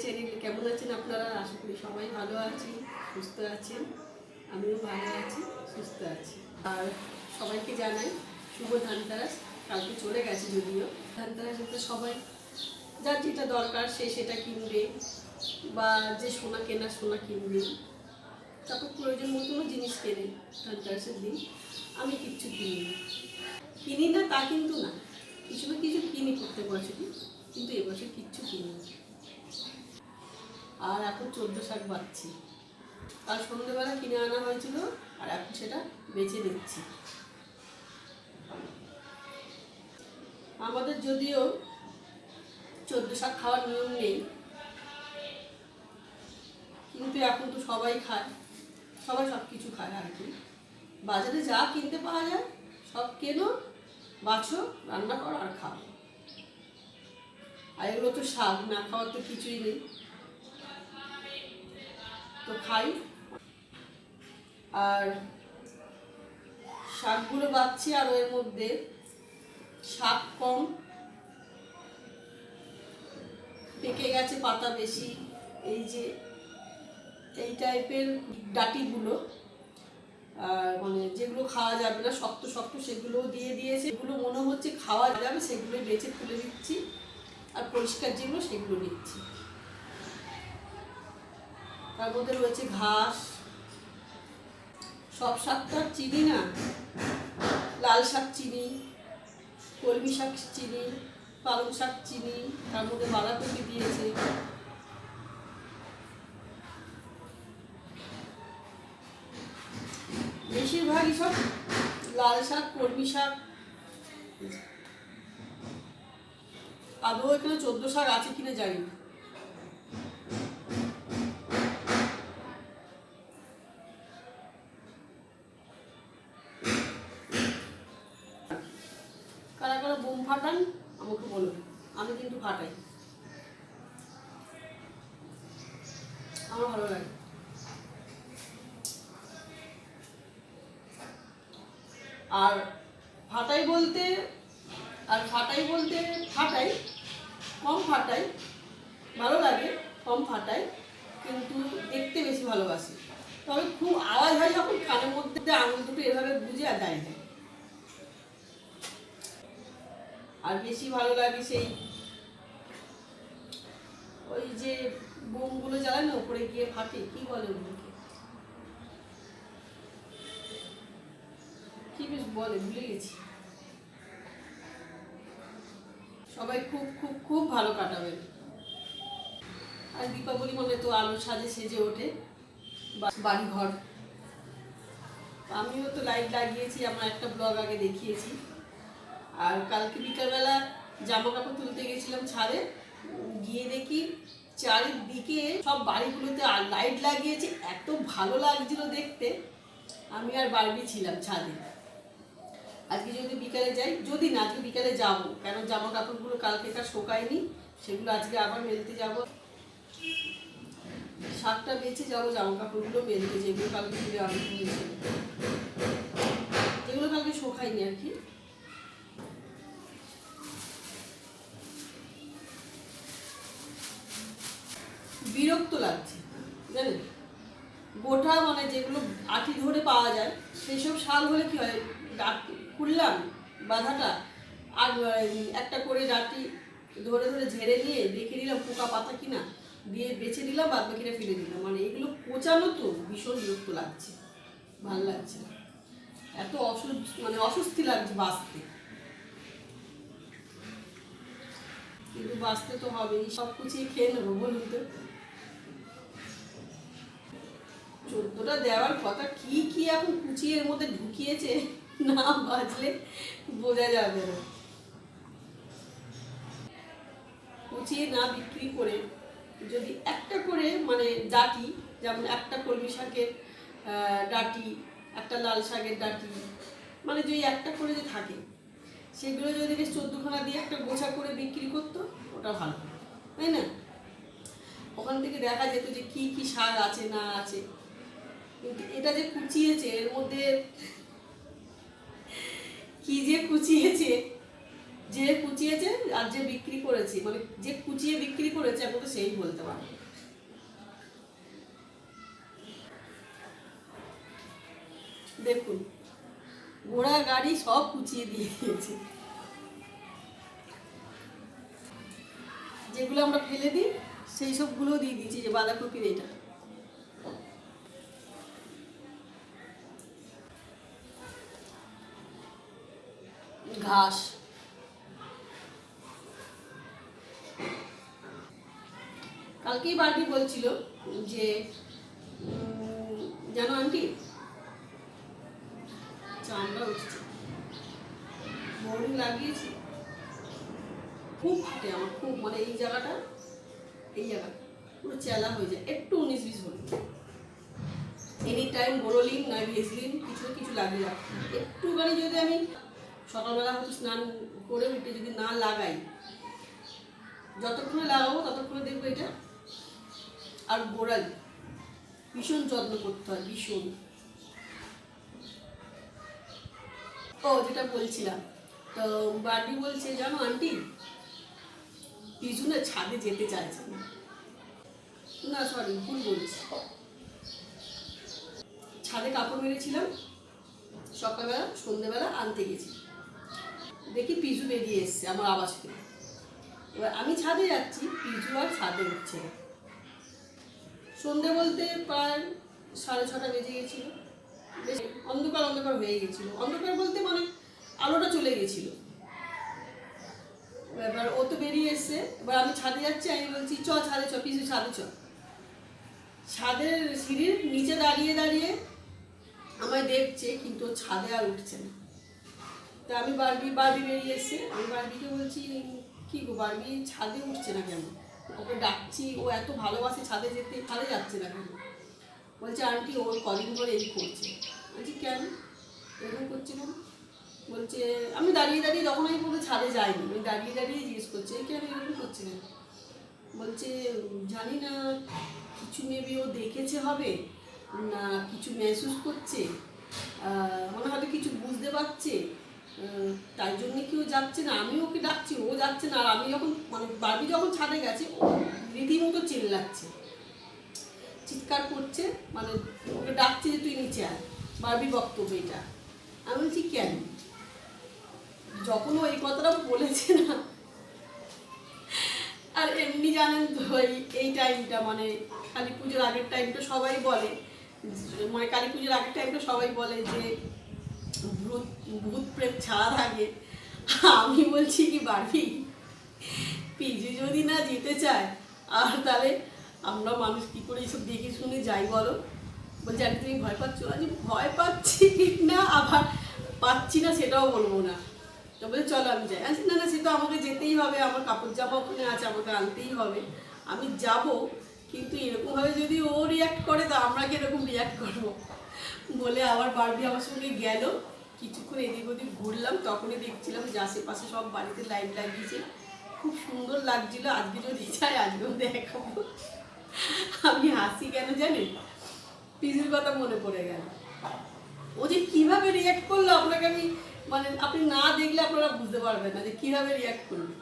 Channel. কেমন আছেন আপনারা? আশা করি সবাই ভালো আছি, সুস্থ আছেন। আমিও ভালো আছি, সুস্থ আছি। আর সবাইকে জানাই শুভ ধানতেরাস। কালকে চলে গেছে যদিও। ধানতেরাসে তো সবাই যার যেটা দরকার সে সেটা কিনবে, বা যে সোনা কেনা সোনা কিনবে, তারপর প্রয়োজন মতনও জিনিস কেনে ধানতেরাসের দিন। আমি কিচ্ছু কিনি না তা কিন্তু না, কিছু না কিছু কিনি প্রত্যেক বছরই, কিন্তু এবছর কিচ্ছু কিনি। আর এখন 14 শাক বাচ্ছি। আর সন্ধ্যেবেলা কিনে আনা হয়েছিল, আর এখন সেটা বেছে নিচ্ছি। আমাদের যদিও 14 শাক খাওয়ার নিয়ম নেই, কিন্তু এখন তো সবাই খায়, সবাই সব কিছু খায় আর কি। বাজারে যা কিনতে পাওয়া যায় সব কেনো, বাছো, রান্না করো আর খাও। আর এগুলো তো শাক, না খাওয়ার তো কিছুই নেই, তো খাই। আর শাকগুলো বাচ্ছি, আর এর মধ্যে শাক কম, পেকে গেছে, পাতা বেশি। এই যে এই টাইপের ডাঁটিগুলো, আর মানে যেগুলো খাওয়া যাবে না, শক্ত শক্ত, সেগুলো দিয়ে দিয়েছে। সেগুলো মনে হচ্ছে খাওয়া যাবে, সেগুলো বেছে তুলে দিচ্ছি, আর পরিষ্কার যেগুলো সেগুলো নিচ্ছি। তার মধ্যে রয়েছে ঘাস। সব শাকটা চিনি না, লাল শাক চিনি, কলমি শাক চিনি, পালং শাক চিনি, তার মধ্যে বাঁধাকপি দিয়েছে। বেশিরভাগই সব লাল শাক, কলমি শাক। আদৌ এখানে 14 শাক আছে কিনা জানি না। কারা কারা বোম ফাটান আমাকে বলুন, আমি কিন্তু ফাটাই, আমার ভালো লাগে। আর ফাটাই বলতে ফাটাই, কম ফাটাই, ভালো লাগে, কম ফাটাই, কিন্তু দেখতে বেশি ভালোবাসি। তবে খুব আওয়াজ হয় যখন কানের মধ্যে আঙুল দুটো এভাবে বুঝে আর দাঁড়িয়ে যায়। আর বেশি ভালো লাগে সেই ওই যে বোমগুলো জ্বালায় না, উপরে গিয়ে ফাটে, কি বলে ওগুলোকে, কি বেশ বলে, ভুলে গেছি। সবাই খুব খুব খুব ভালো কাটাবেন। আর দীপাবলি মানে তো আলো সাজে সেজে ওঠে বাড়িঘর। আমিও তো লাইট লাগিয়েছি, আমার একটা ব্লগ আগে দেখিয়েছি। আর কালকে বিকালবেলা জামা কাপড় তুলতে গেছিলাম ছাদে, গিয়ে দেখি চারিদিকে সব বাড়িগুলোতে লাইট লাগিয়েছে, এত ভালো লাগছিল দেখতে। আমি আর বারবি ছিলাম ছাদে। আজকে যদি বিকালে যাই, যদি না আজকে বিকালে যাবো, কেন জামা কাপড়গুলো কালকেকার শোকায়নি, সেগুলো আজকে আবার মেলতে যাব। শাকটা বেছে যাবো, জামা কাপড়গুলো মেলতে, যেগুলো কালকে তুলে আমি নিয়েছিলাম, যেগুলো কালকে শোকায়নি আর কি। বিরক্ত লাগছে জানেন, গোটা মানে যেগুলো আটি ধরে পাওয়া যায় সেই সব শাক হলে কি হয়, খুললাম বাঁধাটা, আর একটা করে ডাঁটি ধরে ধরে ঝেড়ে নিয়ে দেখে নিলাম পোকা পাতা কিনা, দিয়ে বেছে দিলাম, বাদ বাকিটা ফেলে দিলাম। মানে এগুলো কোচানো তো ভীষণ বিরক্ত লাগছে, ভালো লাগছে না, এত মানে অস্বস্তি লাগছে বাঁচতে। কিন্তু বাঁচতে তো হবেই, সব কুচিয়ে খেয়ে নেবো বলুন তো। 14টা দেওয়ার কথা, কি কি এখন কুচিয়ে এর মধ্যে ঢুকিয়েছে, না বাজলে বোঝা যাবে না। কুচিয়ে না বিক্রি করে যদি একটা করে মানে ডাঁটি, যেমন একটা কলমি শাকের ডাঁটি, একটা লাল শাকের ডাঁটি, মানে যদি একটা করে যে থাকে, সেগুলো যদি বেশ 14খানা দিয়ে একটা গোছা করে বিক্রি করতো, ওটা ভালো, তাই না? ওখান থেকে দেখা যেত যে কি কি শাক আছে না আছে। কিন্তু এটা যে কুচিয়েছে, এর মধ্যে কি যে কুচিয়েছে, যে কুচিয়েছে আর যে বিক্রি করেছে, মানে যে কুচিয়ে বিক্রি করেছে একমাত্র সেই বলতে পারে। দেখুন ঘোড়া গাড়ি সব কুচিয়ে দিয়ে দিয়েছে। যেগুলো আমরা ফেলে দিই সেই সবগুলো দিয়ে দিয়েছি, যে বাঁধাকপির এটা। ঘাস কালকেই বাড়ি বলছিল যে জানো আন্টি চামড়া উঠছে, বোরিং লাগিয়েছি, খুব ফাটে আমার, খুব মানে এই জায়গাটা পুরো চেলা হয়ে যায় একটু 19-20 হলে। এনি টাইম বোরোলিন না ভেসলিন কিছু কিছু লাগিয়ে রাখতে, একটুখানি যদি আমি সকালবেলা হয়তো স্নান করে উঠে যদি না লাগাই, যতক্ষণে লাগাবো ততক্ষণে দেখবো এটা। আর গোড়ালি ভীষণ যত্ন করতে হয়, ভীষণ। ও যেটা বলছিলাম, তো বাড়ি বলছে জানো আন্টি পিজু না ছাদে যেতে চাইছে না। না সরি ভুল বলছি, ছাদে কাপড় মেরেছিলাম সকালবেলা, সন্ধ্যেবেলা আনতে গেছি, দেখি পিজু বেরিয়ে এসছে আমার আওয়াজ পেয়ে। এবার আমি ছাদে যাচ্ছি, পিজু আর ছাদে উঠছে না। সন্ধ্যে বলতে প্রায় 6:30 বেজে গেছিল, বেশ অন্ধকার অন্ধকার হয়ে গেছিলো। অন্ধকার বলতে মানে আলোটা চলে গেছিলো। এবার ও তো বেরিয়ে এসছে, এবার আমি ছাদে যাচ্ছি, আমি বলছি চ ছাদে চ, পিছু ছাদে চ। ছাদের সিঁড়ির নিচে দাঁড়িয়ে দাঁড়িয়ে আমায় দেখছে, কিন্তু ছাদে আর উঠছে না। তা আমি বারবি বেরিয়ে এসছে, আমি বারবিকে বলছি কি গো বারবি ছাদে উঠছে না কেন? ওকে ডাকছি, ও এত ভালোবাসে ছাদে যেতে, ছাদে যাচ্ছে না কেন? বলছে আন্টি ওর কদিন ধরে এই করছে। বলছি কেন এরকম করছে কেন? বলছে আমি দাঁড়িয়ে দাঁড়িয়ে, তখন আমি পুরো ছাদে যাইনি, আমি দাঁড়িয়ে দাঁড়িয়ে জিজ্ঞেস করছি কেন এরকম করছে কেন? বলছে জানি না, কিছু মেবি ও দেখেছে হবে, না কিছু মেহসুস করছে, মনে হয়তো কিছু বুঝতে পারছে, তাই জন্যে কি ও যাচ্ছে না। আমি ওকে ডাকছি, ও যাচ্ছে না। আর আমি যখন মানে বারবি যখন ছাদে গেছে, ও রীতিমতো চিল্লাচ্ছে, চিৎকার করছে, মানে ওকে ডাকছে যে তুই নিচে আয়। বারবি বক্তব্য এটা। আমি বলছি কেন? যখন ও এই কথাটা বলেছে না, আর এমনি জানেন তো এই টাইমটা মানে কালী পুজোর আগের টাইমটা সবাই বলে, মানে কালী পুজোর আগের টাইমটা সবাই বলে যে ভূত প্রেত ছাড়া থাকে। আমি বলছি কি বারবি, পিজু যদি না যেতে চায় আর তাহলে আমরা মানুষ কি করে এইসব দেখে শুনে যাই বলো? বলছি আগে তুমি ভয় পাচ্ছ? আজ ভয় পাচ্ছি ঠিক না, আবার পাচ্ছি না সেটাও বলবো না। তো বলে চলো আমি যাই। আচ্ছা না না, সে তো আমাকে যেতেই হবে, আমার কাপড় জামা ওখানে আছে, আমাকে আনতেই হবে, আমি যাব। কিন্তু এরকমভাবে যদি ও রিয়াক্ট করে তো আমরা কীরকম রিয়াক্ট করবো? বলে আবার বারবি আমার সঙ্গে গেল। কিছুক্ষণ এদিক ওদিক ঘুরলাম, তখনই দেখছিলাম যে আশেপাশে সব বাড়িতে লাইট লাগিয়েছে, খুব সুন্দর লাগছিল। আজকে যদি চাই আজকেও দেখাবো। আমি হাসি কেন জানেন? পিজুর কথা মনে পড়ে গেল। ও যে কীভাবে রিয়াক্ট করলো আপনাকে আমি মানে আপনি না দেখলে আপনারা বুঝতে পারবেন না যে কীভাবে রিয়াক্ট করলো।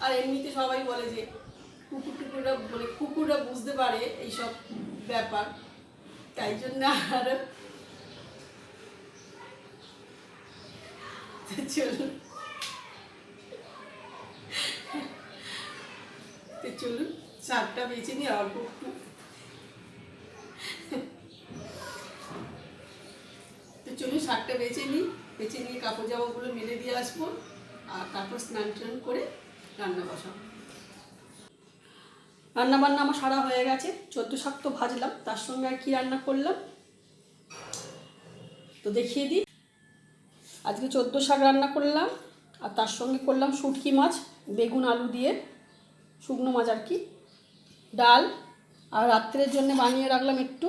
আর এমনিতে সবাই বলে যে কুকুররা মানে কুকুররা বুঝতে পারে এইসব ব্যাপার, তাই জন্য আর চলুন চলুন শাকটা বেছে নিয়ে অল্প একটু, তো চলুন শাকটা বেছে নিয়ে কাপড় জামাগুলো মেলে দিয়ে আসবো, আর তারপর স্নান টান করে রান্না বসাবো। রান্না বান্না আমার সারা হয়ে গেছে। 14 শাক তো ভাজলাম, তার সঙ্গে আর কি রান্না করলাম তো দেখিয়ে দিই। আজকে 14 শাক রান্না করলাম, আর তার সঙ্গে করলাম শুটকি মাছ বেগুন আলু দিয়ে, শুকনো মাছ আর কি, ডাল, আর রাত্রের জন্য বানিয়ে রাখলাম একটু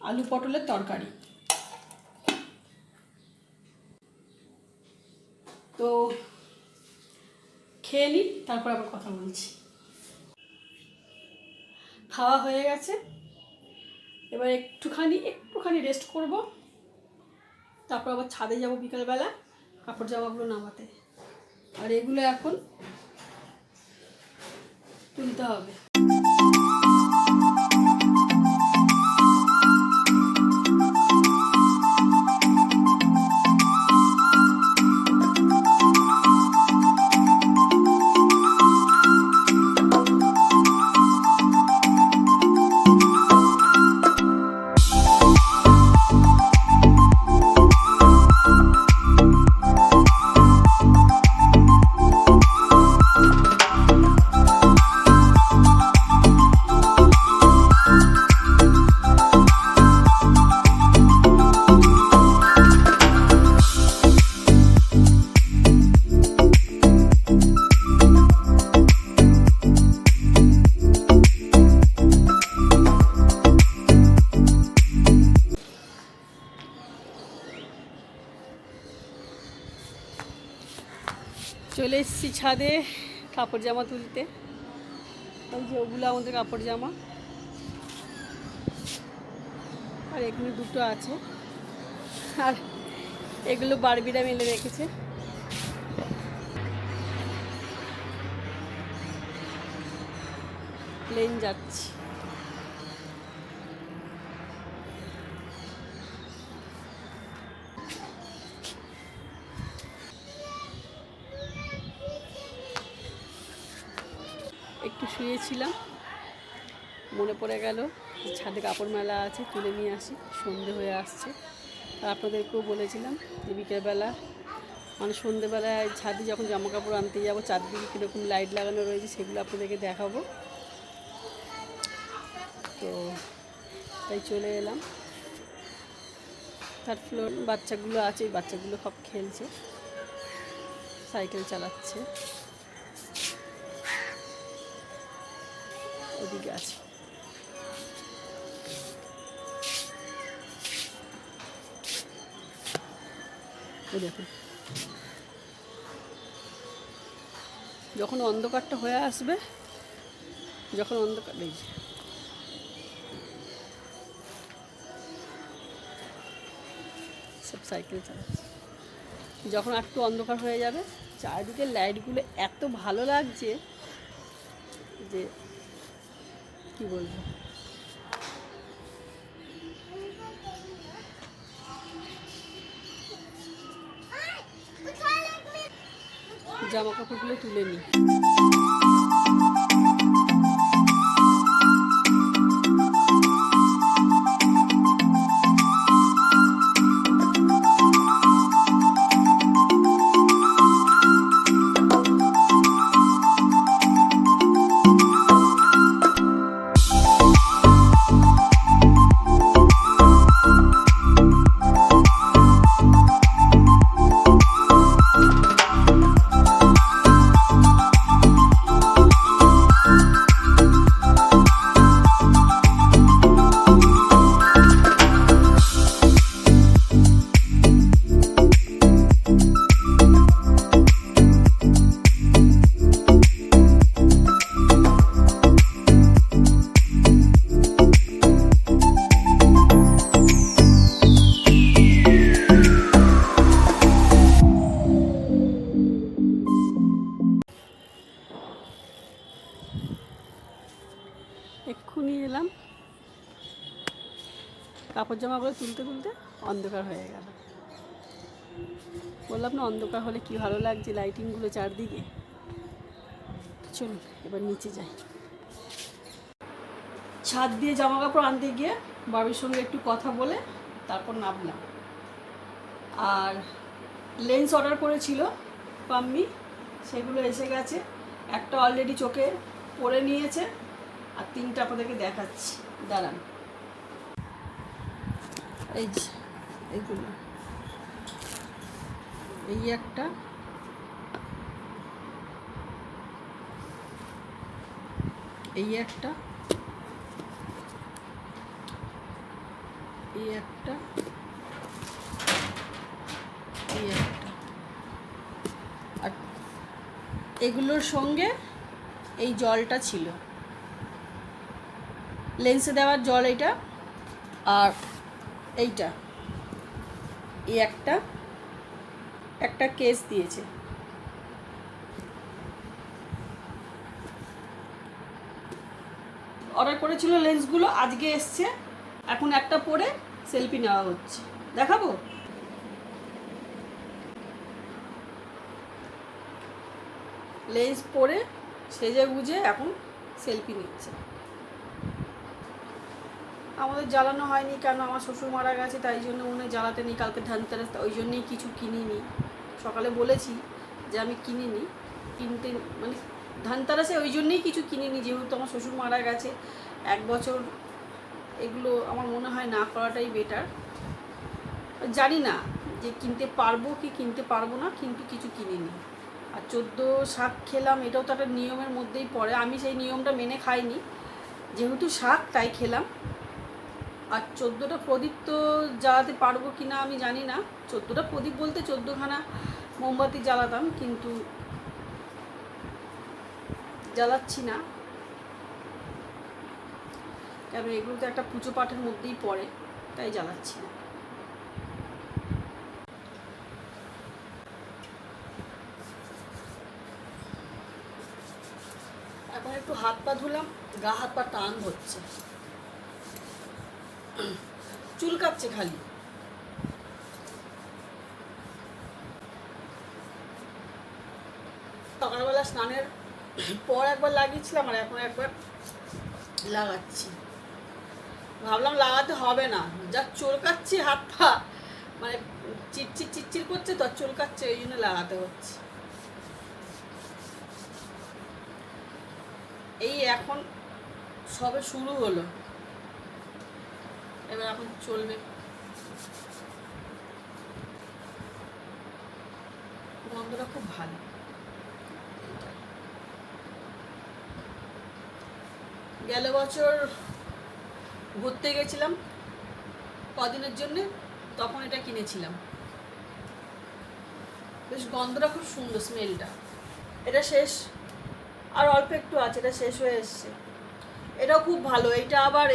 আলু পটলের তরকারি। তো খেয়ে নিই, তারপর আবার কথা বলছি। খাওয়া হয়ে গেছে, এবার একটুখানি রেস্ট করব, তারপর আবার ছাদে যাব বিকালবেলা কাপড় জামাগুলো নামাতে। আর এগুলো এখন তুলতে হবে। চলে এসেছি ছাদে কাপড় জামা তুলতে। ওই যে ওগুলো আমাদের কাপড় জামা, আর এখানে দুটো আছে, আর এগুলো বারবিরা মেলে রেখেছে। প্লেন যাচ্ছি। একটু শুয়েছিলাম, মনে পড়ে গেল ছাদে কাপড় মেলা আছে, তুলে নিয়ে আসি, সন্ধে হয়ে আসছে। আর আপনাদেরকেও বলেছিলাম যে বিকেলবেলা মানে সন্ধেবেলায় ছাদে যখন জামা কাপড় আনতে যাবো চারদিকে কীরকম লাইট লাগানো রয়েছে সেগুলো আপনাদেরকে দেখাবো। তো তাই চলে এলাম। থার্ড ফ্লোর বাচ্চাগুলো আছে, এই বাচ্চাগুলো সব খেলছে, সাইকেল চালাচ্ছে। ওদিকে আছে। দেখুন যখন অন্ধকারটা হয়ে আসবে, যখন অন্ধকার এই সব সাইকেল চালাচ্ছে, যখন একটু অন্ধকার হয়ে যাবে চারিদিকে লাইটগুলো এত ভালো লাগছে যে কি বলবো। জামা কাপড়গুলো তুলে নিই। এক্ষুনি এলাম, কাপড় জামাগুলো তুলতে তুলতে অন্ধকার হয়ে গেল। বললাম না অন্ধকার হলে কি ভালো লাগছে লাইটিংগুলো চারদিকে। চলুন এবার নিচে যাই। ছাদ দিয়ে জামা কাপড় আনতে গিয়ে বাবির সঙ্গে একটু কথা বলে তারপর নামলাম। আর লেন্স অর্ডার করেছিল পাম্মি, সেগুলো এসে গেছে। একটা অলরেডি চোখে পরে নিয়েছে, আর তিনটা আপনাদেরকে দেখাচ্ছি, দাঁড়ান। এই যে এইগুলো, এই একটা, এই একটা, এই একটা, এই একটা, আর এগুলোর সঙ্গে এই জলটা ছিল, লেন্সে দেওয়ার জল এইটা, আর এইটা, এই একটা একটা কেস দিয়েছে। অর্ডার করেছিল লেন্সগুলো, আজকে এসছে। এখন একটা পরে সেলফি নেওয়া হচ্ছে, দেখাবো। লেন্স পরে সেজে গুজে এখন সেলফি নিচ্ছে। আমাদের জ্বালানো হয়নি, কেন আমার শ্বশুর মারা গেছে, তাই জন্য মনে জ্বালাতে নেই। কালকে ধানতেরাস, ওই জন্যেই কিছু কিনিনি। সকালে বলেছি যে আমি কিনিনি, কিনতে মানে ধানতেরাসে ওই জন্যেই কিছু কিনিনি, যেহেতু আমার শ্বশুর মারা গেছে 1 বছর। এগুলো আমার মনে হয় না করাটাই বেটার। জানি না যে কিনতে পারবো কি কিনতে পারবো না, কিন্তু কিছু কিনিনি। আর 14 শাক খেলাম, এটাও তো একটা নিয়মের মধ্যেই পড়ে। আমি সেই নিয়মটা মেনে খাইনি, যেহেতু শাক তাই খেলাম। আর 14টা প্রদীপ তো জ্বালাতে পারবো কি না আমি জানি না। 14টা প্রদীপ বলতে 14খানা মোমবাতি জ্বালাতাম, কিন্তু জ্বালাচ্ছি না, কেন এগুলো তো একটা পুজো পাঠের মধ্যেই পড়ে, তাই জ্বালাচ্ছি না। এখন একটু হাত পা ধুলাম, গা হাত পা টান হচ্ছে, চুলকাচ্ছে খালি। সকালবেলা স্নানের পর একবার লাগিয়েছিলাম, আর এখন একবার লাগাচ্ছি। ভাবলাম লাগাতে হবে না, যা চুলকাচ্ছে হাত পা, মানে চিটচির চিটচির করছে তো, চুলকাচ্ছে, ওই জন্য লাগাতে হচ্ছে। এই এখন সবে শুরু হলো, এবার এখন চলবে। গন্ধটা খুব ভালো। গেল বছর ঘুরতে গেছিলাম কদিনের জন্যে, তখন এটা কিনেছিলাম। বেশ গন্ধটা খুব সুন্দর, স্মেলটা। এটা শেষ, আর অল্প একটু আছে, এটা শেষ হয়ে এসছে। এটাও খুব ভালো। এটা আবার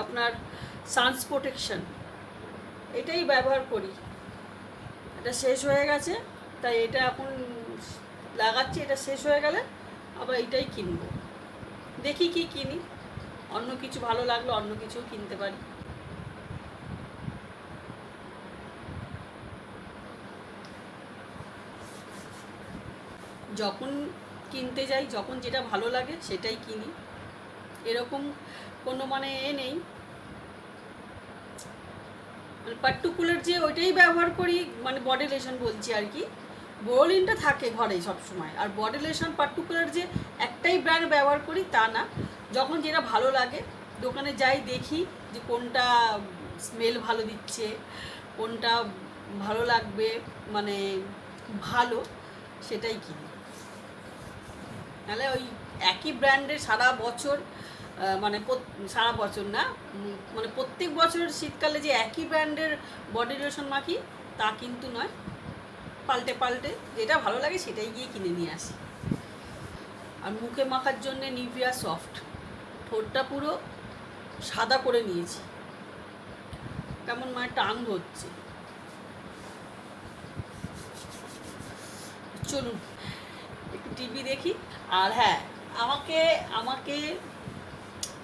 আপনার সানস প্রোটেকশন, এটাই ব্যবহার করি। এটা শেষ হয়ে গেছে, তাই এটা এখন লাগাচ্ছি। এটা শেষ হয়ে গেলে আবার এটাই কিনবো। দেখি কি কিনি, অন্য কিছু ভালো লাগলো অন্য কিছু কিনতে পারি। যখন কিনতে যাই, যখন যেটা ভালো লাগে সেটাই কিনি, এরকম কোনো মানে নেই, মানে পার্টিকুলার যে ওইটাই ব্যবহার করি, মানে বডি লোশন বলছি আর কি। বোরোলিনটা থাকে ঘরে সবসময়, আর বডি লোশন পার্টিকুলার যে একটাই ব্র্যান্ড ব্যবহার করি তা না। যখন যেটা ভালো লাগে দোকানে যাই, দেখি যে কোনটা স্মেল ভালো দিচ্ছে, কোনটা ভালো লাগবে, মানে ভালো, সেটাই কিনি। নাহলে ওই একই ব্র্যান্ডের সারা বছর, মানে সারা বছর না, মানে প্রত্যেক বছর শীতকালে যে একই ব্র্যান্ডের বডি লোশন মাখি তা কিন্তু নয়। পাল্টে পাল্টে যেটা ভালো লাগে সেটাই গিয়ে কিনে নিয়ে আসি। আর মুখে মাখার জন্য নিভিয়া সফট, ঠোঁটটা পুরো সাদা করে নিয়েছি, কেমন মানে টান হচ্ছে। চলুন একটু টিভি দেখি। আর হ্যাঁ, আমাকে আমাকে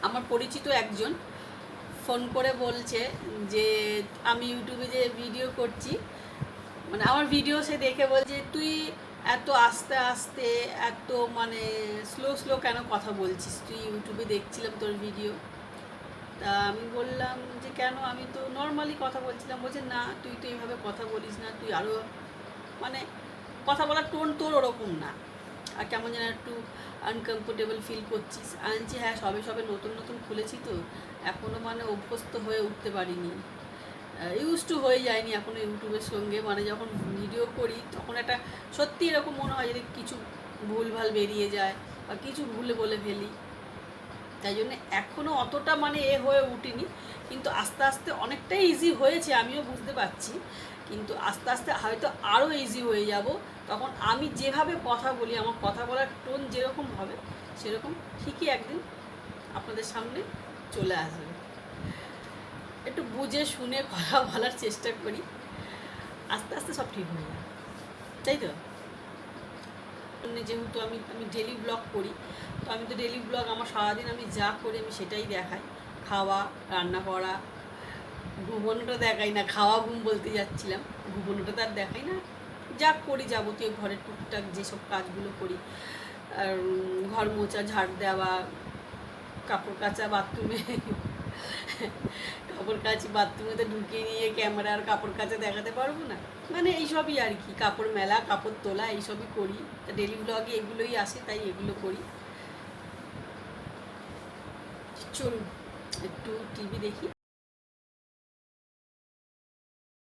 আমার পরিচিত একজন ফোন করে বলছে যে আমি ইউটিউবে যে ভিডিও করছি, মানে আমার ভিডিও সে দেখে বলছে তুই এত আস্তে আস্তে, এত মানে স্লো স্লো কেন কথা বলছিস, তুই ইউটিউবে দেখছিলাম তোর ভিডিও। তা আমি বললাম যে কেন, আমি তো নর্মালি কথা বলছিলাম। বলছে না, তুই তো এইভাবে কথা বলিস না, তুই আরও মানে কথা বলার টোন তোর ওরকম না, আর কেমন যেন একটু আনকমফোর্টেবল ফিল করছিস। আনছি হ্যাঁ, সবে সবে নতুন নতুন খুলেছি তো, এখনও মানে অভ্যস্ত হয়ে উঠতে পারিনি, ইউজ টু হয়ে যায়নি এখনও ইউটিউবের সঙ্গে। মানে যখন ভিডিও করি তখন একটা সত্যি এরকম মনে হয় যদি কিছু ভুলভাল বেরিয়ে যায় বা কিছু ভুলে বলে ফেলি, তাই জন্য এখনও অতটা মানে হয়ে উঠিনি। কিন্তু আস্তে আস্তে অনেকটাই ইজি হয়েছে, আমিও বুঝতে পারছি। কিন্তু আস্তে আস্তে হয়তো আরও ইজি হয়ে যাব। তখন আমি যেভাবে কথা বলি, আমার কথা বলার টোন যেরকম হবে সেরকম ঠিকই একদিন আপনাদের সামনে চলে আসবে। একটু বুঝে শুনে কথা বলার চেষ্টা করি, আস্তে আস্তে সব ঠিক হয়ে যাবে, তাই তো। যেহেতু আমি আমি ডেলি ব্লগ করি, তো আমি তো ডেলি ব্লগ আমার সারাদিন আমি যা করি আমি সেটাই দেখাই। খাওয়া, রান্না করা, ঘুমোনোটা দেখাই না, খাওয়া ঘুম বলতে যাচ্ছিলাম, ঘুমোনোটা তো আর দেখাই না। যা করি যাবতীয় ঘরের টুকটাক যেসব কাজগুলো করি, আর ঘর মোছা, ঝাড় দেওয়া, কাপড় কাচা, বাথরুমে কাপড় কাচি, বাথরুমে তো ঢুকিয়ে নিয়ে ক্যামেরা আর কাপড় কাচা দেখাতে পারবো না, মানে এইসবই আর কি, কাপড় মেলা, কাপড় তোলা, এইসবই করি। তা ডেলি ব্লগে এগুলোই আসে, তাই এগুলো করি। চলুন একটু টিভি দেখি।